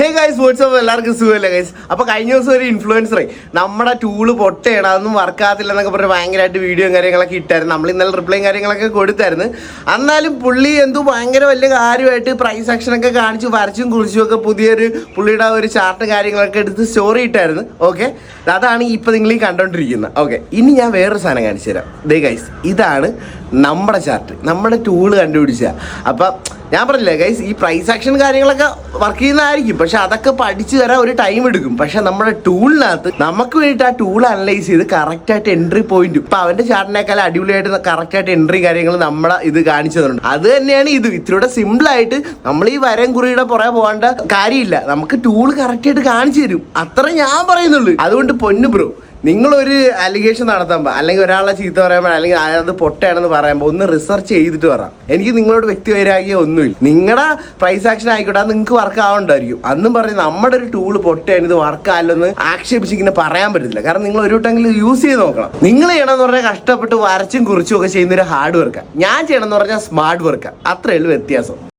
Hey guys WhatsApp എല്ലാവർക്കും സുഖമല്ലേ guys. അപ്പോൾ കഴിഞ്ഞ ദിവസം ഒരു ഇൻഫ്ലുവൻസറെ നമ്മുടെ ടൂള് പൊട്ടയാണ്, അതൊന്നും വർക്കാകത്തില്ല എന്നൊക്കെ പറഞ്ഞ് ഭയങ്കരമായിട്ട് വീഡിയോയും കാര്യങ്ങളൊക്കെ ഇട്ടായിരുന്നു. നമ്മൾ ഇന്നലെ റിപ്ലൈയും കാര്യങ്ങളൊക്കെ കൊടുത്തായിരുന്നു. എന്നാലും പുള്ളി എന്തോ ഭയങ്കര വലിയ കാര്യമായിട്ട് പ്രൈസ് ആക്ഷനൊക്കെ കാണിച്ചു വരച്ചും കുറിച്ചും ഒക്കെ പുതിയൊരു പുള്ളിയുടെ ഒരു ചാർട്ട് കാര്യങ്ങളൊക്കെ എടുത്ത് സ്റ്റോറി ഇട്ടായിരുന്നു. ഓക്കെ, അതാണ് ഇപ്പോൾ നിങ്ങൾ ഈ കണ്ടുകൊണ്ടിരിക്കുന്നത്. ഓക്കെ, ഇനി ഞാൻ വേറൊരു സാധനം കാണിച്ചു തരാം. ദേ ഗൈസ്, ഇതാണ് നമ്മുടെ ചാർട്ട്, നമ്മുടെ ടൂള് കണ്ടുപിടിച്ച. അപ്പം ഞാൻ പറഞ്ഞില്ലേ ഗൈസ്, ഈ പ്രൈസ് ആക്ഷൻ കാര്യങ്ങളൊക്കെ വർക്ക് ചെയ്യുന്നതായിരിക്കും, പക്ഷെ അതൊക്കെ പഠിച്ചു തരാൻ ഒരു ടൈം എടുക്കും. പക്ഷെ നമ്മുടെ ടൂളിനകത്ത് നമുക്ക് വേണ്ടിയിട്ട് ആ ടൂൾ അനലൈസ് ചെയ്ത് കറക്റ്റായിട്ട് എൻട്രി പോയിന്റും ഇപ്പം അവൻ്റെ ചാർട്ടിനേക്കാൾ അടിപൊളിയായിട്ട് കറക്റ്റായിട്ട് എൻട്രി കാര്യങ്ങൾ നമ്മളെ ഇത് കാണിച്ചു തരുന്നുണ്ട്. അത് തന്നെയാണ് ഇത്. ഇത്തിരിയുടെ സിമ്പിളായിട്ട് നമ്മൾ ഈ വരം കുറിയുടെ പുറകെ പോകേണ്ട കാര്യമില്ല, നമുക്ക് ടൂൾ കറക്റ്റായിട്ട് കാണിച്ചു തരും. അത്ര ഞാൻ പറയുന്നുള്ളൂ. അതുകൊണ്ട് പൊന്നു ബ്രോ, നിങ്ങളൊരു അലിഗേഷൻ നടത്തുമ്പോൾ അല്ലെങ്കിൽ ഒരാളെ ചീത്ത പറയുമ്പോൾ അല്ലെങ്കിൽ അത് പൊട്ടയാണെന്ന് പറയുമ്പോൾ ഒന്ന് റിസർച്ച് ചെയ്തിട്ട് പറയാം. എനിക്ക് നിങ്ങളോട് വ്യക്തിവൈരാഗ്യം ഒന്നുമില്ല. നിങ്ങളുടെ പ്രൈസ് ആക്ഷൻ ആയിക്കോട്ടെ, അത് നിങ്ങൾക്ക് വർക്ക് ആവണ്ടായിരിക്കും. അന്നും പറഞ്ഞ് നമ്മുടെ ഒരു ടൂള് പൊട്ടയാണ്, ഇത് വർക്ക് ആയില്ലെന്ന് ആക്ഷേപിച്ച് ഇങ്ങനെ പറയാൻ പറ്റത്തില്ല. കാരണം നിങ്ങൾ ഒരു വട്ടമെങ്കിലും യൂസ് ചെയ്ത് നോക്കണം. നിങ്ങൾ ചെയ്യണമെന്ന് പറഞ്ഞാൽ കഷ്ടപ്പെട്ട് വരച്ചും കുറിച്ചും ഒക്കെ ചെയ്യുന്നൊരു ഹാർഡ് വർക്കാണ്. ഞാൻ ചെയ്യണമെന്ന് പറഞ്ഞാൽ സ്മാർട്ട് വർക്കാണ്. അത്രയേ ഉള്ളൂ വ്യത്യാസം.